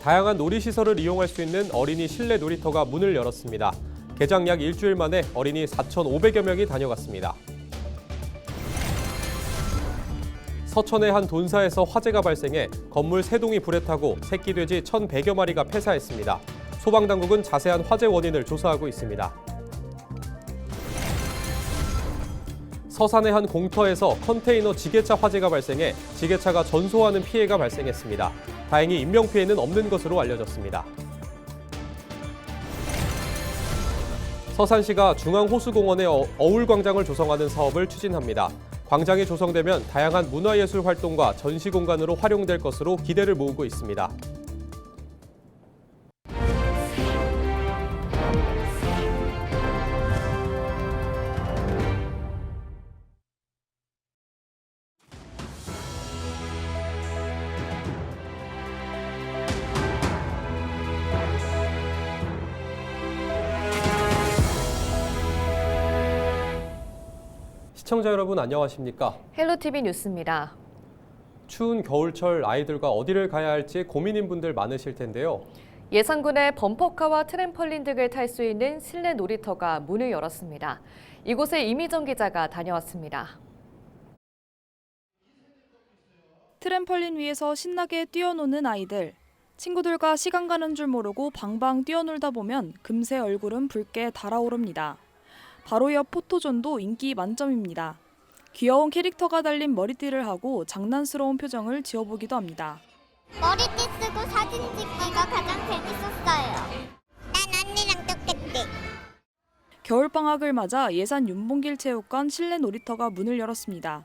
다양한 놀이시설을 이용할 수 있는 어린이 실내 놀이터가 문을 열었습니다. 개장 약 일주일 만에 어린이 4,500여 명이 다녀갔습니다. 서천의 한 돈사에서 화재가 발생해 건물 3동이 불에 타고 새끼 돼지 1,100여 마리가 폐사했습니다. 소방당국은 자세한 화재 원인을 조사하고 있습니다. 서산의 한 공터에서 컨테이너 지게차 화재가 발생해 지게차가 전소하는 피해가 발생했습니다. 다행히 인명피해는 없는 것으로 알려졌습니다. 서산시가 중앙호수공원에 어울광장을 조성하는 사업을 추진합니다. 광장이 조성되면 다양한 문화예술 활동과 전시 공간으로 활용될 것으로 기대를 모으고 있습니다. 시청자 여러분 안녕하십니까? 헬로티비 뉴스입니다. 추운 겨울철 아이들과 어디를 가야 할지 고민인 분들 많으실 텐데요. 예산군의 범퍼카와 트램펄린 등을 탈 수 있는 실내 놀이터가 문을 열었습니다. 이곳에 이미정 기자가 다녀왔습니다. 트램펄린 위에서 신나게 뛰어노는 아이들. 친구들과 시간 가는 줄 모르고 방방 뛰어놀다 보면 금세 얼굴은 붉게 달아오릅니다. 바로 옆 포토존도 인기 만점입니다. 귀여운 캐릭터가 달린 머리띠를 하고 장난스러운 표정을 지어보기도 합니다. 머리띠 쓰고 사진 찍기가 가장 재밌었어요. 난 언니랑 똑같대. 겨울방학을 맞아 예산 윤봉길 체육관 실내 놀이터가 문을 열었습니다.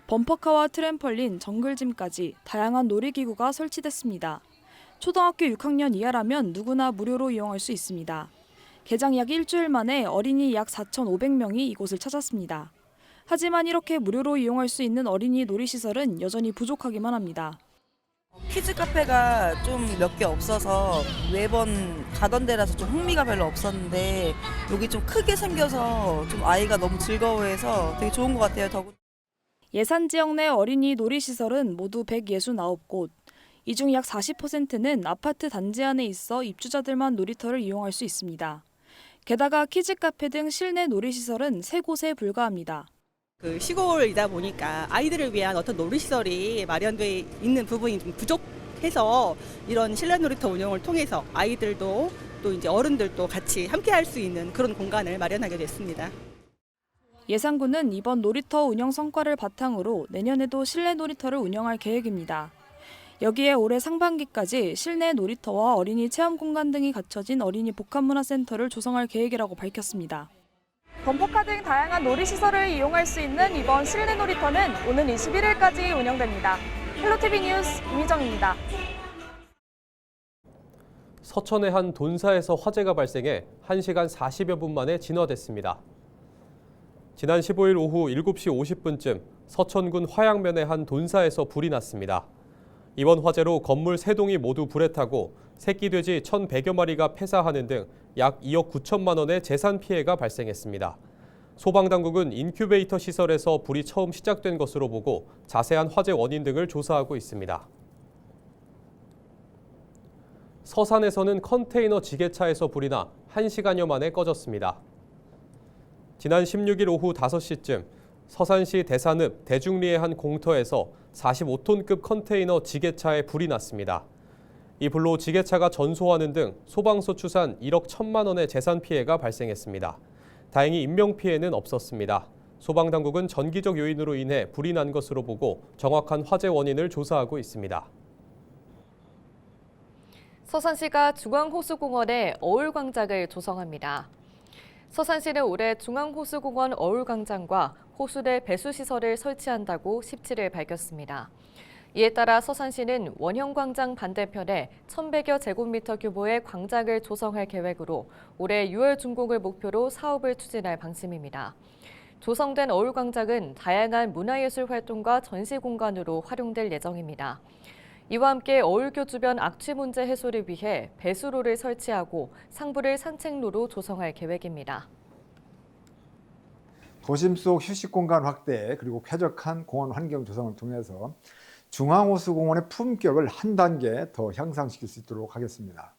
범퍼카와 트램펄린, 정글짐까지 다양한 놀이기구가 설치됐습니다. 초등학교 6학년 이하라면 누구나 무료로 이용할 수 있습니다. 개장 약 일주일 만에 어린이 약 4,500명이 이곳을 찾았습니다. 하지만 이렇게 무료로 이용할 수 있는 어린이 놀이시설은 여전히 부족하기만 합니다. 키즈 카페가 좀 몇 개 없어서 매번 가던 데라서 좀 흥미가 별로 없었는데 여기 좀 크게 생겨서 좀 아이가 너무 즐거워해서 되게 좋은 것 같아요. 예산 지역 내 어린이 놀이시설은 모두 169곳. 이 중 약 40%는 아파트 단지 안에 있어 입주자들만 놀이터를 이용할 수 있습니다. 게다가 키즈 카페 등 실내 놀이시설은 3곳에 불과합니다. 시골이다 보니까 아이들을 위한 어떤 놀이시설이 마련돼 있는 부분이 좀 부족해서 이런 실내 놀이터 운영을 통해서 아이들도 또 이제 어른들도 같이 함께 할 수 있는 그런 공간을 마련하게 됐습니다. 예산군은 이번 놀이터 운영 성과를 바탕으로 내년에도 실내 놀이터를 운영할 계획입니다. 여기에 올해 상반기까지 실내 놀이터와 어린이 체험 공간 등이 갖춰진 어린이 복합문화센터를 조성할 계획이라고 밝혔습니다. 범퍼카 등 다양한 놀이시설을 이용할 수 있는 이번 실내 놀이터는 오는 21일까지 운영됩니다. 헬로티비 뉴스 이미정입니다. 서천의 한 돈사에서 화재가 발생해 1시간 40여 분 만에 진화됐습니다. 지난 15일 오후 7시 50분쯤 서천군 화양면의 한 돈사에서 불이 났습니다. 이번 화재로 건물 3동이 모두 불에 타고 새끼 돼지 1,100여 마리가 폐사하는 등 약 2억 9천만 원의 재산 피해가 발생했습니다. 소방당국은 인큐베이터 시설에서 불이 처음 시작된 것으로 보고 자세한 화재 원인 등을 조사하고 있습니다. 서산에서는 컨테이너 지게차에서 불이 나 1시간여 만에 꺼졌습니다. 지난 16일 오후 5시쯤 서산시 대산읍 대중리의 한 공터에서 45톤급 컨테이너 지게차에 불이 났습니다. 이 불로 지게차가 전소하는 등 소방서 추산 1억 1천만 원의 재산 피해가 발생했습니다. 다행히 인명피해는 없었습니다. 소방당국은 전기적 요인으로 인해 불이 난 것으로 보고 정확한 화재 원인을 조사하고 있습니다. 서산시가 중앙호수공원에 어울광장을 조성합니다. 서산시는 올해 중앙호수공원 어울광장과 호수대 배수시설을 설치한다고 17일 밝혔습니다. 이에 따라 서산시는 원형광장 반대편에 1,100여 제곱미터 규모의 광장을 조성할 계획으로 올해 6월 준공을 목표로 사업을 추진할 방침입니다. 조성된 어울광장은 다양한 문화예술 활동과 전시 공간으로 활용될 예정입니다. 이와 함께 어울교 주변 악취 문제 해소를 위해 배수로를 설치하고 상부를 산책로로 조성할 계획입니다. 도심 속 휴식 공간 확대 그리고 쾌적한 공원 환경 조성을 통해서 중앙호수공원의 품격을 한 단계 더 향상시킬 수 있도록 하겠습니다.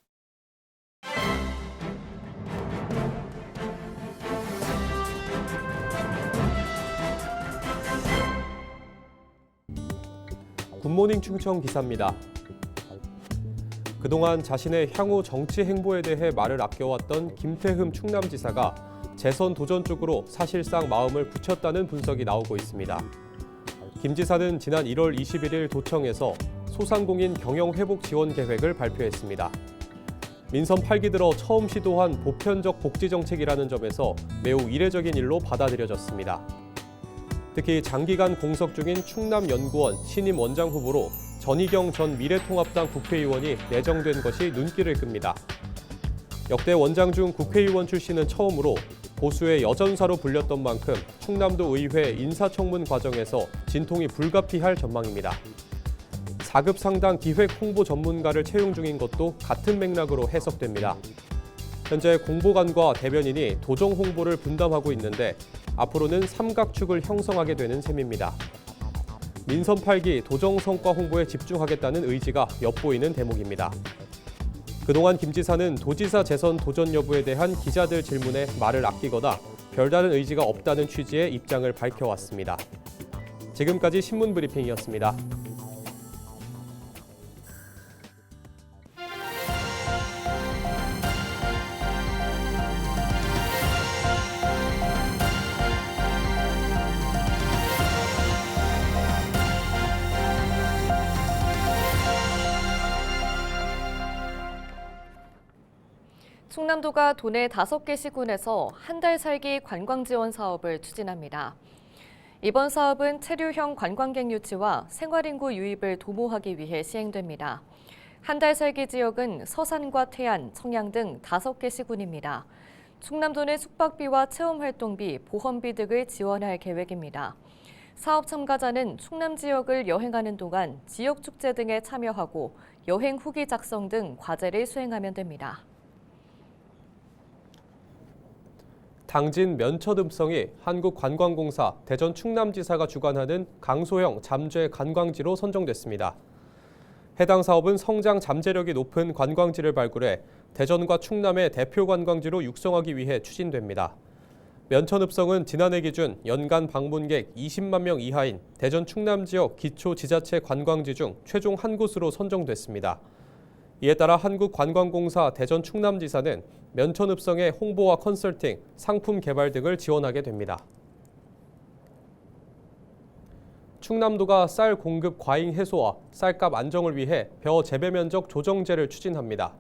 굿모닝 충청 기사입니다. 그동안 자신의 향후 정치 행보에 대해 말을 아껴왔던 김태흠 충남지사가 재선 도전 쪽으로 사실상 마음을 굳혔다는 분석이 나오고 있습니다. 김 지사는 지난 1월 21일 도청에서 소상공인 경영 회복 지원 계획을 발표했습니다. 민선 8기 들어 처음 시도한 보편적 복지 정책이라는 점에서 매우 이례적인 일로 받아들여졌습니다. 특히 장기간 공석 중인 충남연구원 신임 원장 후보로 전희경 전 미래통합당 국회의원이 내정된 것이 눈길을 끕니다. 역대 원장 중 국회의원 출신은 처음으로 보수의 여전사로 불렸던 만큼 충남도 의회 인사청문 과정에서 진통이 불가피할 전망입니다. 4급 상당 기획 홍보 전문가를 채용 중인 것도 같은 맥락으로 해석됩니다. 현재 공보관과 대변인이 도정 홍보를 분담하고 있는데 앞으로는 삼각축을 형성하게 되는 셈입니다. 민선 8기 도정 성과 홍보에 집중하겠다는 의지가 엿보이는 대목입니다. 그동안 김 지사는 도지사 재선 도전 여부에 대한 기자들 질문에 말을 아끼거나 별다른 의지가 없다는 취지의 입장을 밝혀왔습니다. 지금까지 신문 브리핑이었습니다. 충남도가 도내 5개 시군에서 한 달 살기 관광 지원 사업을 추진합니다. 이번 사업은 체류형 관광객 유치와 생활인구 유입을 도모하기 위해 시행됩니다. 한 달 살기 지역은 서산과 태안, 청양 등 5개 시군입니다. 충남도는 숙박비와 체험활동비, 보험비 등을 지원할 계획입니다. 사업 참가자는 충남 지역을 여행하는 동안 지역 축제 등에 참여하고 여행 후기 작성 등 과제를 수행하면 됩니다. 당진 면천읍성이 한국관광공사 대전 충남지사가 주관하는 강소형 잠재 관광지로 선정됐습니다. 해당 사업은 성장 잠재력이 높은 관광지를 발굴해 대전과 충남의 대표 관광지로 육성하기 위해 추진됩니다. 면천읍성은 지난해 기준 연간 방문객 20만 명 이하인 대전 충남 지역 기초 지자체 관광지 중 최종 한 곳으로 선정됐습니다. 이에 따라 한국관광공사 대전 충남지사는 면천읍성의 홍보와 컨설팅, 상품 개발 등을 지원하게 됩니다. 충남도가 쌀 공급 과잉 해소와 쌀값 안정을 위해 벼 재배 면적 조정제를 추진합니다.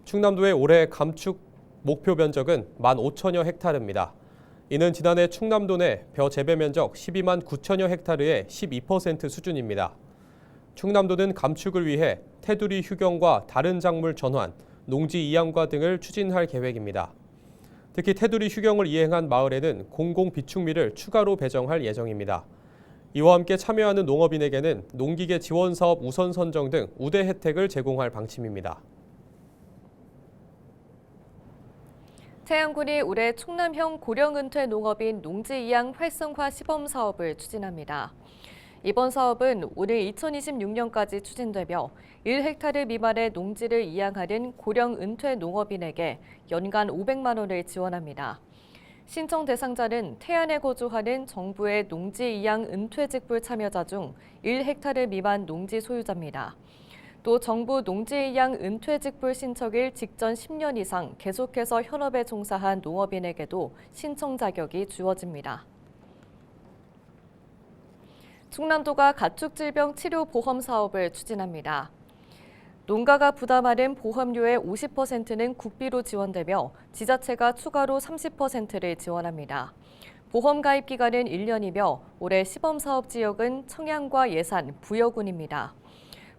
충남도의 올해 감축 목표 면적은 15,000여 헥타르입니다. 이는 지난해 충남도 내 벼 재배 면적 12만 9천여 헥타르의 12% 수준입니다. 충남도는 감축을 위해 테두리 휴경과 다른 작물 전환, 농지 이양과 등을 추진할 계획입니다. 특히 테두리 휴경을 이행한 마을에는 공공 비축미를 추가로 배정할 예정입니다. 이와 함께 참여하는 농업인에게는 농기계 지원 사업 우선 선정 등 우대 혜택을 제공할 방침입니다. 태안군이 올해 충남형 고령은퇴 농업인 농지 이양 활성화 시범 사업을 추진합니다. 이번 사업은 오늘 2026년까지 추진되며 1헥타르 미만의 농지를 이양하는 고령 은퇴 농업인에게 연간 500만 원을 지원합니다. 신청 대상자는 태안에 거주하는 정부의 농지 이양 은퇴직불 참여자 중 1헥타르 미만 농지 소유자입니다. 또 정부 농지 이양 은퇴직불 신청일 직전 10년 이상 계속해서 현업에 종사한 농업인에게도 신청 자격이 주어집니다. 충남도가 가축질병 치료 보험 사업을 추진합니다. 농가가 부담하는 보험료의 50%는 국비로 지원되며 지자체가 추가로 30%를 지원합니다. 보험 가입 기간은 1년이며 올해 시범 사업 지역은 청양과 예산, 부여군입니다.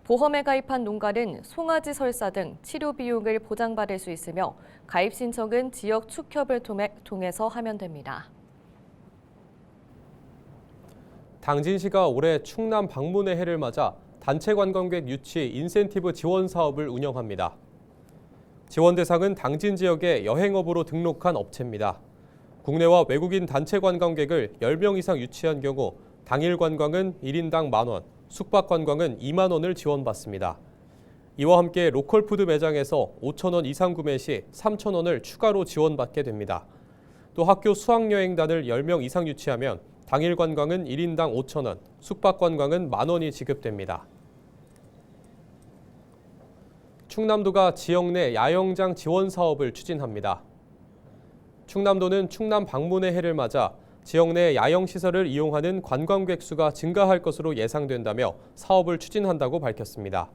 보험에 가입한 농가는 송아지 설사 등 치료 비용을 보장받을 수 있으며 가입 신청은 지역 축협을 통해서 하면 됩니다. 당진시가 올해 충남 방문의 해를 맞아 단체 관광객 유치 인센티브 지원 사업을 운영합니다. 지원 대상은 당진 지역의 여행업으로 등록한 업체입니다. 국내와 외국인 단체 관광객을 10명 이상 유치한 경우 당일 관광은 1인당 10,000원, 숙박관광은 2만 원을 지원받습니다. 이와 함께 로컬푸드 매장에서 5천 원 이상 구매 시 3천 원을 추가로 지원받게 됩니다. 또 학교 수학여행단을 10명 이상 유치하면 당일 관광은 1인당 5천 원, 숙박관광은 만 원이 지급됩니다. 충남도가 지역 내 야영장 지원 사업을 추진합니다. 충남도는 충남 방문의 해를 맞아 지역 내 야영시설을 이용하는 관광객 수가 증가할 것으로 예상된다며 사업을 추진한다고 밝혔습니다.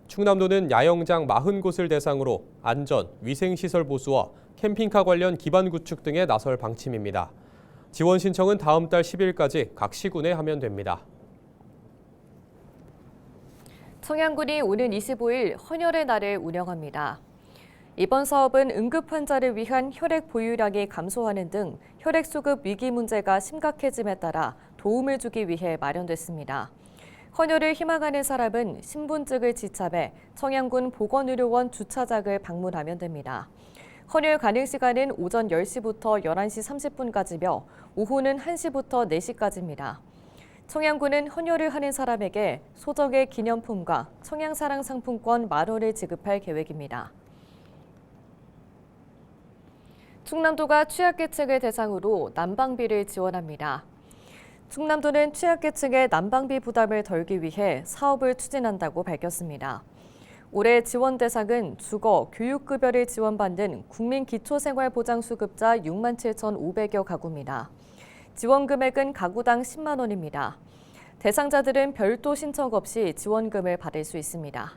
충남도는 야영장 40곳을 대상으로 안전, 위생시설 보수와 캠핑카 관련 기반 구축 등에 나설 방침입니다. 지원 신청은 다음 달 10일까지 각 시군에 하면 됩니다. 청양군이 오는 25일 헌혈의 날을 운영합니다. 이번 사업은 응급 환자를 위한 혈액 보유량이 감소하는 등 혈액 수급 위기 문제가 심각해짐에 따라 도움을 주기 위해 마련됐습니다. 헌혈을 희망하는 사람은 신분증을 지참해 청양군 보건의료원 주차장을 방문하면 됩니다. 헌혈 가능 시간은 오전 10시부터 11시 30분까지며 오후는 1시부터 4시까지입니다. 청양군은 헌혈을 하는 사람에게 소정의 기념품과 청양사랑 상품권 10,000원을 지급할 계획입니다. 충남도가 취약계층을 대상으로 난방비를 지원합니다. 충남도는 취약계층의 난방비 부담을 덜기 위해 사업을 추진한다고 밝혔습니다. 올해 지원 대상은 주거, 교육급여를 지원받는 국민기초생활보장수급자 67,500여 가구입니다. 지원 금액은 가구당 10만 원입니다. 대상자들은 별도 신청 없이 지원금을 받을 수 있습니다.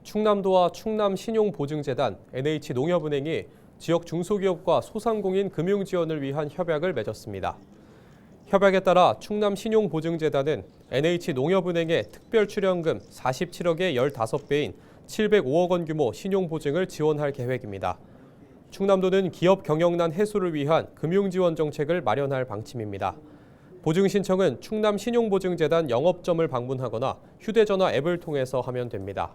충남도와 충남신용보증재단, NH농협은행이 지역 중소기업과 소상공인 금융 지원을 위한 협약을 맺었습니다. 협약에 따라 충남신용보증재단은 NH농협은행의 특별출연금 47억의 15배인 705억 원 규모 신용보증을 지원할 계획입니다. 충남도는 기업 경영난 해소를 위한 금융지원 정책을 마련할 방침입니다. 보증 신청은 충남신용보증재단 영업점을 방문하거나 휴대전화 앱을 통해서 하면 됩니다.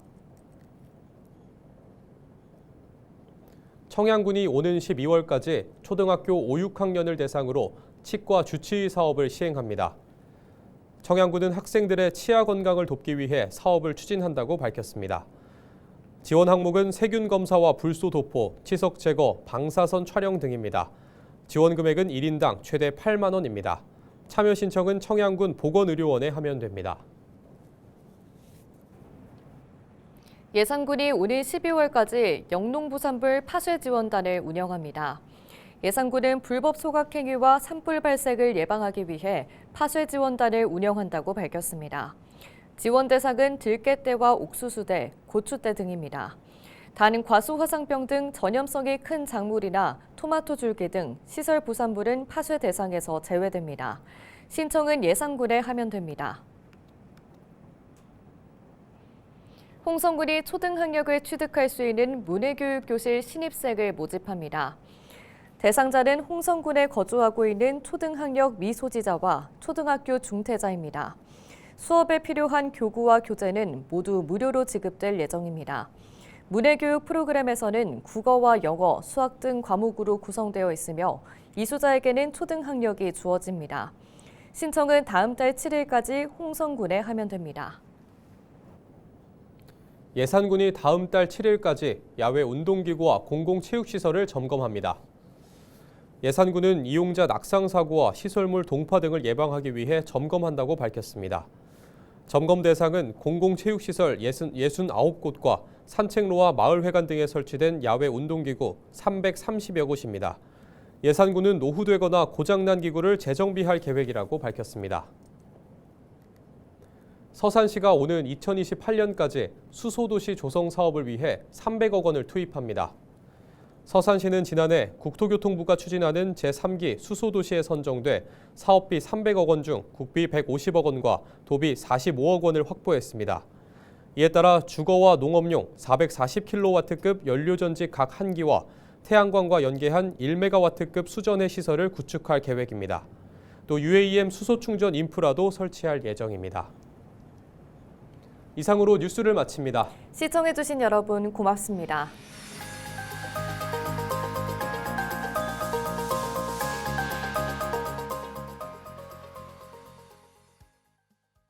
청양군이 오는 12월까지 초등학교 5, 6학년을 대상으로 치과 주치의 사업을 시행합니다. 청양군은 학생들의 치아 건강을 돕기 위해 사업을 추진한다고 밝혔습니다. 지원 항목은 세균 검사와 불소 도포, 치석 제거, 방사선 촬영 등입니다. 지원 금액은 1인당 최대 8만 원입니다. 참여 신청은 청양군 보건의료원에 하면 됩니다. 예산군이 오는 12월까지 영농부산불 파쇄지원단을 운영합니다. 예산군은 불법 소각행위와 산불 발생을 예방하기 위해 파쇄지원단을 운영한다고 밝혔습니다. 지원 대상은 들깨떼와 옥수수대, 고추대 등입니다. 단 과수화상병 등 전염성이 큰 작물이나 토마토 줄기 등 시설 부산물은 파쇄 대상에서 제외됩니다. 신청은 예산군에 하면 됩니다. 홍성군이 초등학력을 취득할 수 있는 문해교육교실 신입생을 모집합니다. 대상자는 홍성군에 거주하고 있는 초등학력 미소지자와 초등학교 중퇴자입니다. 수업에 필요한 교구와 교재는 모두 무료로 지급될 예정입니다. 문해교육 프로그램에서는 국어와 영어, 수학 등 과목으로 구성되어 있으며 이수자에게는 초등학력이 주어집니다. 신청은 다음 달 7일까지 홍성군에 하면 됩니다. 예산군이 다음 달 7일까지 야외 운동기구와 공공체육시설을 점검합니다. 예산군은 이용자 낙상사고와 시설물 동파 등을 예방하기 위해 점검한다고 밝혔습니다. 점검 대상은 공공체육시설 69곳과 산책로와 마을회관 등에 설치된 야외 운동기구 330여 곳입니다. 예산군은 노후되거나 고장난 기구를 재정비할 계획이라고 밝혔습니다. 서산시가 오는 2028년까지 수소도시 조성 사업을 위해 300억 원을 투입합니다. 서산시는 지난해 국토교통부가 추진하는 제3기 수소도시에 선정돼 사업비 300억 원 중 국비 150억 원과 도비 45억 원을 확보했습니다. 이에 따라 주거와 농업용 440kW급 연료전지 각 1기와 태양광과 연계한 1메가와트급 수전해 시설을 구축할 계획입니다. 또 UAM 수소충전 인프라도 설치할 예정입니다. 이상으로 뉴스를 마칩니다. 시청해주신 여러분 고맙습니다.